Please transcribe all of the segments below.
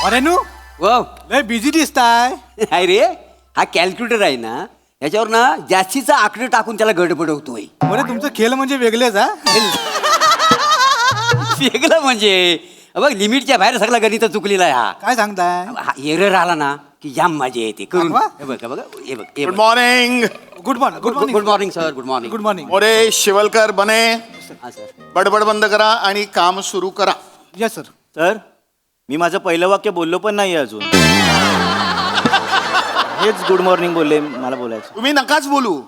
अरे नू वाव लय बिझी दिसताय. आहे रे, हा कॅल्क्युलेटर आहे ना, याच्यावर ना जास्तीचा आकडे टाकून त्याला गडबडवतोय. अरे तुमचं खेळ म्हणजे वेगळेच हा. वेगळं म्हणजे बघ, लिमिटच्या बाहेर सगळा गणित चुकलेला आहे हा. काय सांगताय? हा एरर आला ना की जाम मजा येते करून. अरे वा. हे बघ हे बघ हे बघ good morning. Good morning. Good morning. Good morning sir. Good morning. Good morning. More Shivalkar बने, हा सर. बडबड बंद करा आणि काम सुरू करा. Yes sir. सर मी माझं पहिलं वाक्य बोललो पण नाही अजून. हेच गुड मॉर्निंग बोलले, मला बोलायचं. तुम्ही नकाच बोलू,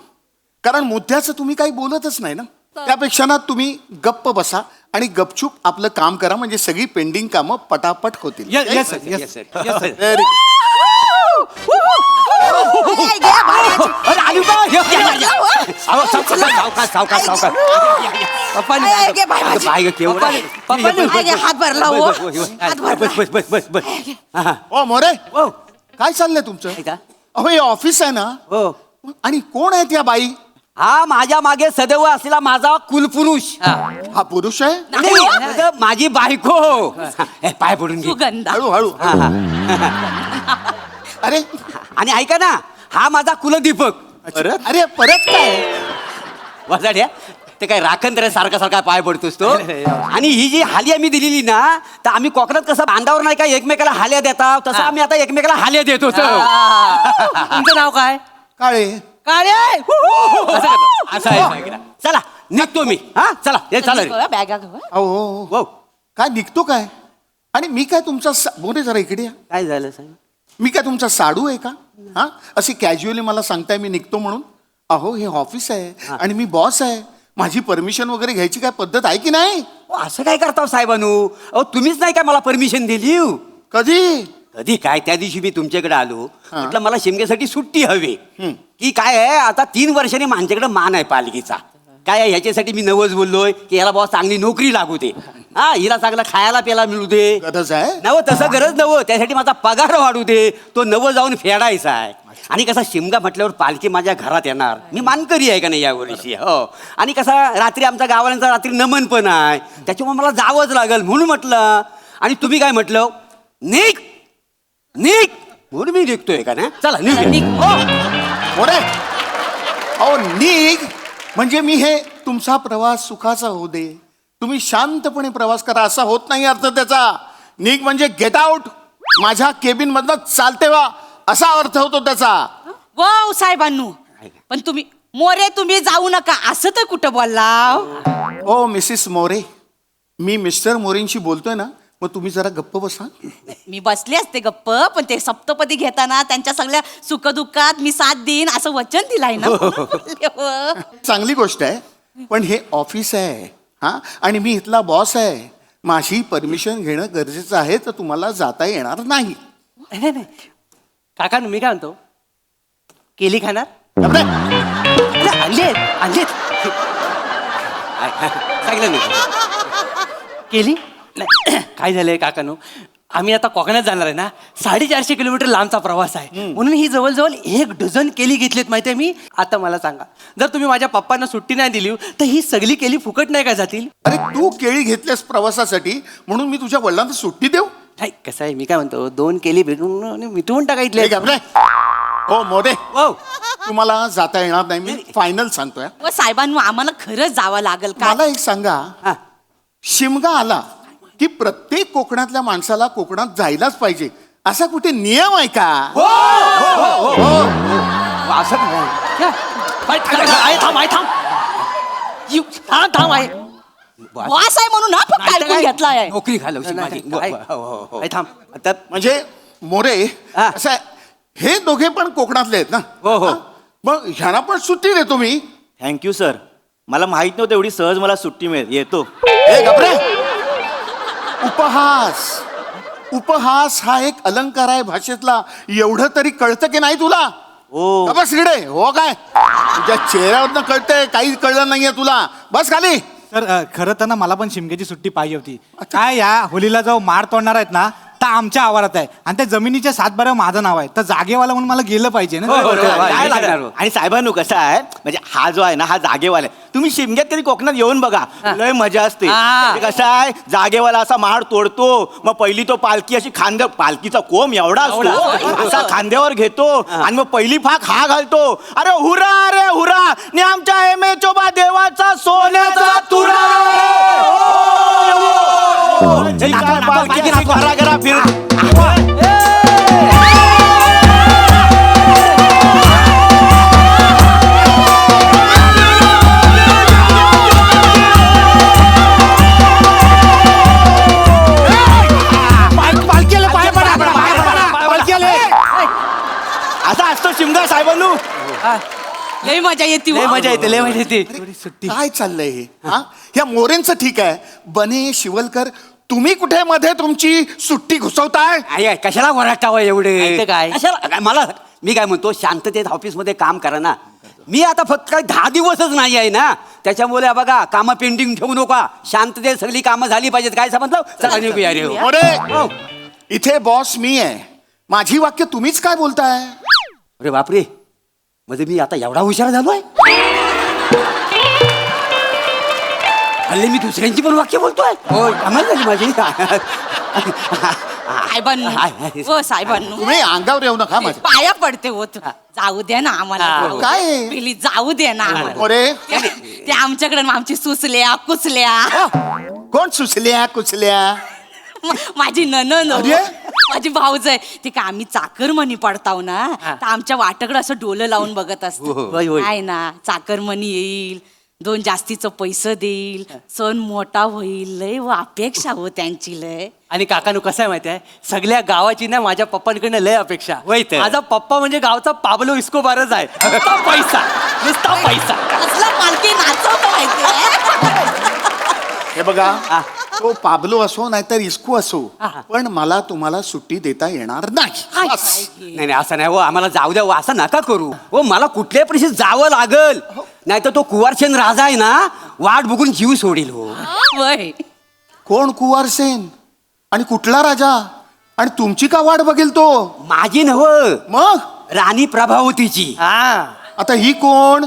कारण मुद्द्याचं तुम्ही काही बोलतच नाही ना. त्यापेक्षा ना तुम्ही गप्प बसा आणि गपचूप आपलं काम करा, म्हणजे सगळी पेंडिंग कामं पटापट होतील. Yes sir. Yes, yes sir. Yes sir. Very good. अरे आलू का? अहो, सावकाश. बाय केवढा हात भरला हो. हात भरला. बस. हा. ओ मोरे, हो. काय चाललंय तुमचं? आहे का? अहो हे ऑफिस आहे ना, हो. आणि कोण आहे त्या बाई? हा माझ्या मागे सदैव असलेला माझा कुलपुरुष. हा पुरुष आहे? नाही, म्हणजे माझी बायको. हे, पाय पडून घे. सुगंधा. हळू. हा, हा. अरे आणि ऐका ना, हा माझा कुलदीपक. अरे परत काय? वाजाड्या, ते काय राखण तरी सारखा पाय पडतोस तो. आणि ही जी हाली आम्ही दिलेली ना, तर आम्ही कोकणात कसं बांधावर नाही का एकमेकाला हाल्या देतात, तसं आम्ही आता एकमेकाला हाल्या देतो. तुमचं नाव काय? काळे. काळे. असं आहे. चला निघतो मी. हा चला हे चला रे. बॅगा घेऊ. अहो हो. काय निघतो काय? आणि मी काय तुमचा मोरे जरा इकडे या. काय झालं साहेब? मी काय तुमचा साडू आहे का? हा अशी कॅज्युअली मला सांगताय मी निघतो म्हणून? अहो हे ऑफिस आहे आणि मी बॉस आहे, माझी परमिशन वगैरे घ्यायची काय पद्धत आहे की नाही? असं काय करता साहेबानू? अहो तुम्हीच नाही काय मला परमिशन दिली? कधी? काय त्या दिवशी मी तुमच्याकडे आलो, हा. म्हटलं मला शिमग्यासाठी सुट्टी हवी. की काय आहे, आता 3 वर्षांनी माझ्याकडे मान आहे पालखीचा. काय आहे, ह्याच्यासाठी मी नवच बोललोय की याला बॉस चांगली नोकरी लागू दे, हा हिला चांगला खायला प्यायला मिळू दे. गरज आहे? नव तसं गरज नव, त्यासाठी माझा पगार वाढू दे, तो नव जाऊन फेडायचा आहे. आणि कसा शिमगा म्हटल्यावर पालखी माझ्या घरात येणार, मी मानकरी आहे का नाही यावर्षी. हो. आणि कसा रात्री आमच्या गावाल्यांचा रात्री नमन पण आहे, त्याच्यामुळे मला जावंच लागल म्हणून म्हटलं. आणि तुम्ही काय म्हटलं? निघ म्हणून मी निघतोय का ना. चला निघ. मोरे अहो निघ म्हणजे मी हे तुमचा प्रवास सुखाचा होऊ दे, तुम्ही शांतपणे प्रवास करा असा होत नाही अर्थ त्याचा. निघ म्हणजे गेट आउट, माझ्या केबिन मधनं चालते वा असा अर्थ होतो त्याचा. वाव साहेबांनू, पण तुम्ही मोरे तुम्ही जाऊ नका असं तर कुठं बोलला? ओ मिसेस मोरे, मी मिस्टर मोरेंशी बोलतोय ना, मग तुम्ही जरा गप्प बसा. मी बसले असते गप्प, पण ते सप्तपदी घेताना त्यांच्या सगळ्या सुखदुःखात मी साथ देईन असं वचन दिलाय ना. चांगली गोष्ट आहे, पण हे ऑफिस आहे हा, आणि मी इथला बॉस आहे, माझी परमिशन घेणं गरजेचं आहे, तर तुम्हाला जाता येणार नाही. नाही काका मी काय म्हणतो, केली खाणार? गप्प रे. आणलीत सांगितलं नाही. केली नाही. काय झालंय काकानो, आम्ही आता कोकणात जाणार आहे ना, 450 किलोमीटर लांबचा प्रवास आहे, म्हणून ही जवळजवळ 1 डझन केली घेतलीत माहितीये मी. आता मला सांगा, जर तुम्ही माझ्या पप्पांना सुट्टी नाही दिली तर ही सगळी केली फुकट नाही का जातील? अरे तू केळी घेतल्यास प्रवासासाठी म्हणून मी तुझ्या वडिलांना सुट्टी देऊ? नाही कसं आहे, मी काय म्हणतो, 2 केली भेटून मिटवून टाकायतले. हे गप्प रे. हो मोरे, हो. तुम्हाला जाता येणार नाही, मी फायनल सांगतोय. व साहेबांनू आम्हाला खरंच जावं लागेल का? मला एक सांगा, हा. शिमगा आला की प्रत्येक कोकणातल्या माणसाला कोकणात जायलाच पाहिजे असा कुठे नियम आहे का? असं थांब आहे बॉस आहे म्हणून ना फक्त ऐकून घेतलाय. नोकरी घालवशी माझी. काय? हो. थांब. आता म्हणजे मोरे हा. असं आहे, हे दोघे पण कोकणातले आहेत ना? हो. हा? मग ह्यांना पण सुट्टी देतो मी. थँक्यू सर, मला माहित नव्हतं एवढी सहज मला सुट्टी मिळेल. येतो. ए गप्रे. उपहास हा एक अलंकार आहे भाषेतला, एवढं तरी कळतं की नाही तुला? हो. बस इकडे. हो काय तुझ्या चेहऱ्यावरनं कळतंय, काही कळलं नाहीये तुला. बस खाली. सर खरं तर ना मला पण शिमग्याची सुट्टी पाहिजे होती. काय या होलीला जो मार तोडणार आहेत ना, आत्ता आमच्या आवारात आहे आणि त्या जमिनीच्या 7/12 माझं नाव आहे, तर जागेवाला म्हणून मला गेलं पाहिजे ना. काय लागणार हो? आणि साहेबांनो कसं आहे म्हणजे हा जो आहे ना हा जागेवाला आहे. तुम्ही शिमग्यात कधी कोकणात येऊन बघा, लय मजा असते. हा. ते कसं आहे जागेवाला असा माड तोडतो, मग पहिली तो पालखी अशी पालखीचा कोंब एवढा असतो असा खांद्यावर घेतो आणि मग पहिली फाक हा घालतो, अरे हुरा रे हुरा ने आमच्या एमे चोबा देवाचा सोन्याचा तुरा. जी काय पालखी अशी घराघरा फिर पालखी आले, पाय पडा, पाय पडा, पालखी आले. असा असतो शिमगा साहेबांनो. लय मजा येते लय हो. मजा येते, लय मजा येते. काय चाललंय हे? हा, ह्या मोरेंचं ठीक आहे, बने शिवलकर तुम्ही कुठे मध्ये तुमची सुट्टी घुसवताय? आहे, कशाला वराटावं एवढे ऐकतं काय? कशाला मला मी काय म्हणतो, शांततेत ऑफिसमध्ये काम करा ना. मी आता फक्त काही 10 दिवसच नाही आहे ना, त्याच्यामुळे बघा कामं पेंडिंग ठेवू नका. शांततेत सगळी कामं झाली पाहिजेत. काय समजलं? चला निघूया रे. मोरे, इथे बॉस मी आहे, माझी वाक्य तुम्हीच काय बोलताय? अरे बापरे, म्हणजे मी आता एवढा हुशार झालोय? हल्ली मी दुसऱ्यांची पण वाक्य बोलतोय. हो, कमाल झाली माझी. साहेबांनो हो साहेबांनो, तुम्ही अंगावर येऊ नका माझ्या. पाया पडते होत, जाऊ द्या ना आम्हाला. जाऊ. काय आहे? प्लीज जाऊ द्या ना आम्हाला. मोरे, ते आमच्याकडे आमची सुचल्या कुचल्या. कोण सुचल्या कुचल्या? माझी ननन अरे? माझी भाऊज आहे ते का आम्ही चाकरमणी पडताव ना, तर आमच्या वाटाकडे असं डोलं लावून बघत असतो. होय, होय. आहे ना, चाकरमणी येईल, 2 जास्तीचं पैसे देईल, सण मोठा होईल, लय व अपेक्षा हो त्यांची लय. आणि काकानू कसं आहे माहिती आहे, सगळ्या गावाची ना माझ्या पप्पांकडनं लय अपेक्षा. होय तर. माझा पप्पा म्हणजे गावचा पाबलो इस्कोबारच आहे. नुसता पैसा, नुसता पैसा. कसला पालखी नाचवतो माहिती हे बघा, तो पाबलो असो नाहीतर इस्कू असो, पण मला तुम्हाला सुट्टी देता येणार नाही. नाही नाही, असं नाही हो, आम्हाला जाऊ द्या हो, असं नका करू हो. मला कुठल्याही परिस्थितीत जावं लागल, नाही तर तो कुवारचंद राजा आहे ना, वाट बघून जीव सोडील हो. वय कोण कुवारसेन आणि कुठला राजा? आणि तुमची का वाट बघेल तो? माझी नव, मग राणी प्रभावतीची. हा, आता ही कोण?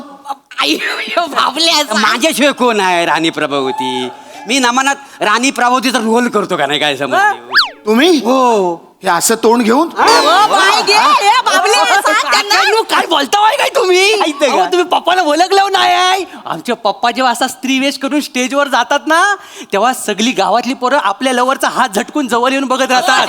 आई भाबल्या माझ्याशिवाय कोण आहे राणी प्रभावती? मी नमनात राणी प्रभावतीचा रोल करतो का नाही, काय समज? तुम्ही हो. हे असं तोंड घेऊन? काकानू, काय बोलताय काय तुम्ही? ऐकतंय का? अहो, तुम्ही पप्पाला ओळखलं नाही? आमचे पप्पा जेव्हा असा स्त्रीवेश करून स्टेजवर जातात ना, तेव्हा सगळी गावातली पोरं आपल्या लवरचा हात झटकून जवळ येऊन बघत राहतात.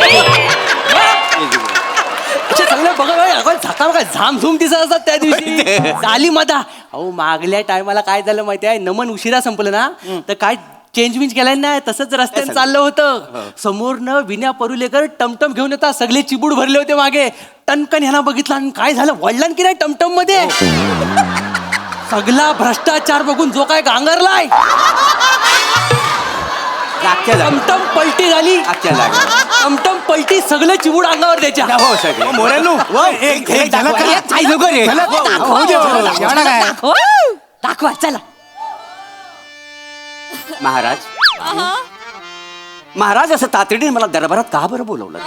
अच्छा, चांगलं बघा, झाका बघा, झामझूम दिसत असतात त्या दिवशी. झाली मधा. अहो, मागल्या टायमाला काय झालं माहिती आहे, नमन उशिरा संपलं ना, तर काय चेंज विंज केलं नाही, तसंच रस्त्याने चाललं होतं. समोरनं विन्या परुलेकर टमटम घेऊन येतात, सगळे चिबूड भरले होते मागे. टनकन ह्याला बघितलं आणि काय झालं, वळलं की नाही टमटम मध्ये. सगळा भ्रष्टाचार बघून जो काय गांगरलाय, टमटम पलटी झाली. टमटम पलटी, सगळे चिबूड अंगावर द्यायच्या. हो सगळे मोरेंनो, एक झालं का? आई नको रे. एवढा काय? दाखवा चला. महाराज, महाराज असं तातडीने मला दरबारात का बरं बोलवलं?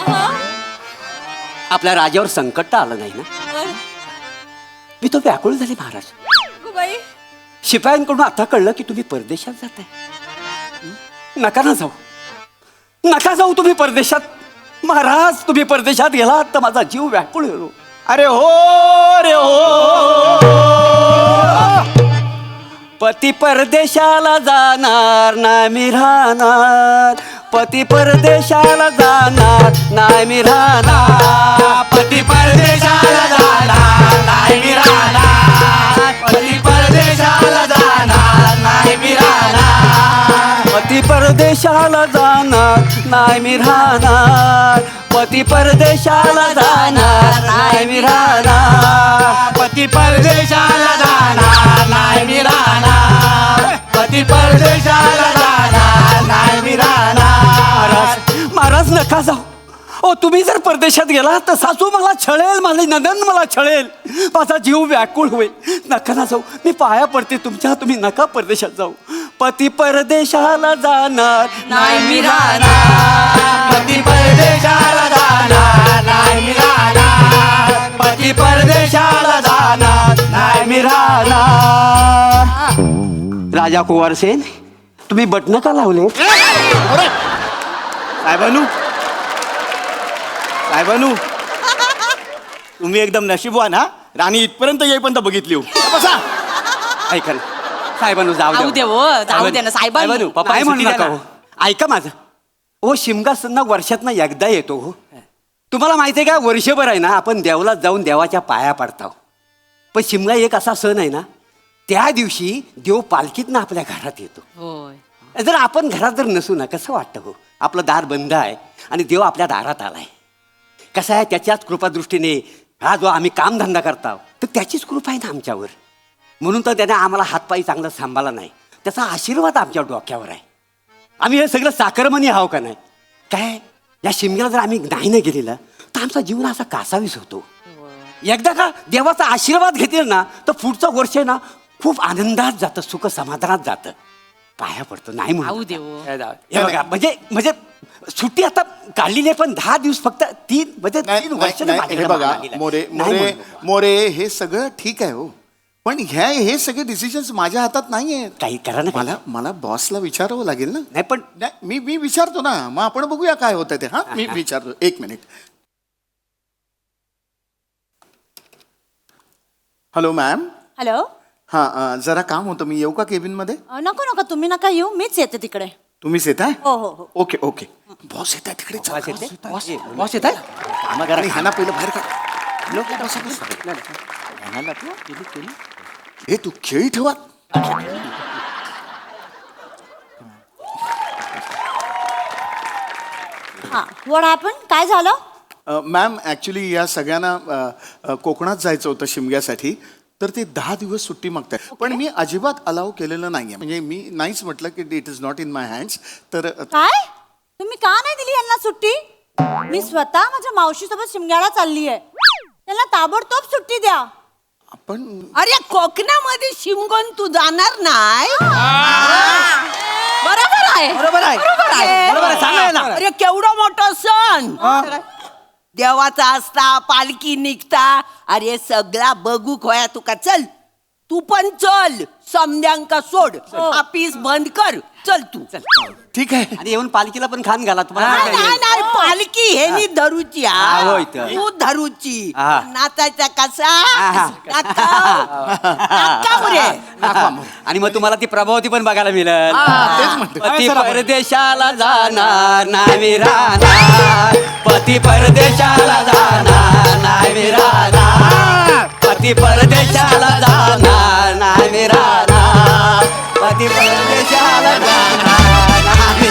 आपल्या राजावर संकट तर आलं नाही ना? मी तो व्याकुळ झाले महाराज. शिपायांकडून आता कळलं की तुम्ही परदेशात जाताय. नका ना जाऊ, नका जाऊ तुम्ही परदेशात. महाराज, तुम्ही परदेशात गेलात तर माझा जीव व्याकुळ होतो. अरे हो रे हो, पती परदेशाला जाणार नाही मी राहणार. पती परदेशाला जाणार नाही मी राहणार. पती परदेशाला जाणार नाही मी राहणार. पती परदेशाला जाणार नाही मी राहणार. पती परदेशाला जाणार नाही मी राहणार. पती परदेशाला जाणार नाही मी राहणार. पती परदेशाला जाणार नाही मी राहणार. पती परदेशाला जाणार नाही मी राहणार. महाराज नका जाऊ. ओ, तुम्ही जर परदेशात गेला तर सासू मला छळेल, माझे नंदन मला छळेल, माझा जीव व्याकुळ होईल. नका ना जाऊ, मी पाया पडते तुमच्या, तुम्ही नका परदेशात जाऊ. पती परदेशाला जाणार नाही मी राहणार. पती परदेशाला जाणार नाही मी राहणार. पती परदेशाला जाणार नाही मी राहणार. राजा कुंवरसेन, तुम्ही बटन का लावले? साहेबानू तुम्ही एकदम नशीबवान हा. राणी इथपर्यंत येईपर्यंत बघितली हो. बसा. ऐका ना साहेबांनो, जाऊ जाऊ दे हो, जाऊ दे ना साहेबांनो. पप्पा काय म्हणू नका हो. ऐका माझं हो, शिमगा सण वर्षातनं एकदा येतो हो. तुम्हाला माहिती आहे का, वर्षभर आहे ना आपण देवलात जाऊन देवाच्या पाया पडतो. पण शिमगा एक असा सण आहे ना, त्या दिवशी देव पालखीतनं आपल्या घरात येतो. होय. जर आपण घरात जर नसू ना, कसं वाटतं हो. आपलं दार बंद आहे आणि देव आपल्या दारात आलाय. कसं आहे, त्याच्याच कृपादृष्टीने हा जो आम्ही कामधंदा करतो तर त्याचीच कृपा आहे ना आमच्यावर. म्हणून तर त्याने आम्हाला हातपायी चांगलं सांभाळला नाही. त्याचा आशीर्वाद आमच्या डोक्यावर आहे. आम्ही हे सगळं साखरमणी आहो का नाही. काय या शिमग्याला जर आम्ही नाही ना गेलेलं तर आमचा जीवन असा कासावीस होतो. एकदा का देवाचा आशीर्वाद घेतील ना तर पुढचं वर्ष ना खूप आनंदात जातं, सुख समाधानात जातं. पाया पडतो नाही जाऊ म्हणून. दे हो. हे बघा, म्हणजे सुट्टी आता काढलेली आहे, पण 10 दिवस फक्त 3 म्हणजे 3 वर्ष हे बघा मोरे हे सगळं ठीक आहे हो, पण हे सगळे डिसिजन्स माझ्या हातात नाही आहेत. काही करा ना. मला बॉसला विचारावं लागेल ना. नाही पण नाही, मी विचारतो ना, मग आपण बघूया काय होतं ते. हा मी विचारतो, 1 मिनिट. Hello ma'am. हॅलो. हां जरा काम होतं, मी येऊ का केबिन मध्ये? नको नको, तुम्ही नका येऊ, मीच येते तिकडे. तुम्हीच येत आहे? हो हो हो. Okay okay. बॉस येत आहे तिकडे. चला. बॉस येत आहे. आणि ह्याना पहिलं बाहेर काढ. हे तू खेळी ठेवा. हा, व्हॉट हॅपन? काय झालं? मॅम ॲक्च्युली या सगळ्यांना कोकणात जायचं होतं शिमग्यासाठी, तर ते 10 दिवस सुट्टी मागताय. पण मी अजिबात अलाव केलेलं नाहीये. म्हणजे मी नाहीच म्हटलं की it is not in my hands. तर काय? तुम्ही का नाही दिली यांना सुट्टी? मी स्वतः माझ्या मावशीसोबत शिमग्याला चालली आहे. त्यांना ताबडतोब सुट्टी द्या. आपण अरे कोकणामध्ये शिमगोन तू जाणार नाही? बरोबर आहे. बरोबर आहे. बरोबर आहे, सांगा ना. अरे केवढा मोठा सण देवाचा असता, पालखी निघता. अरे सगळा बघू खोया तुका. चल तू पण चल, समद्यांका सोड, ऑफिस बंद कर, चल तू. ठीक आहे. आणि येऊन पालखीला पण खान घाला तुम्हाला. नाही नाही नाही, पालखी हे नी धरूची. हा, होय तर. तू धरूची. हा. नाचायचा कसा? हा. नाकाव रे. आणि मग तुम्हाला ती प्रभावती पण बघायला मिळेल. तेच म्हणतो. पती परदेशाला जाणार नाही राहणार. पती परदेशाला जाणार नाही राहणार. पती परदेशाला जाणार नाही राहणार. पती परदेशाला जाणार नाही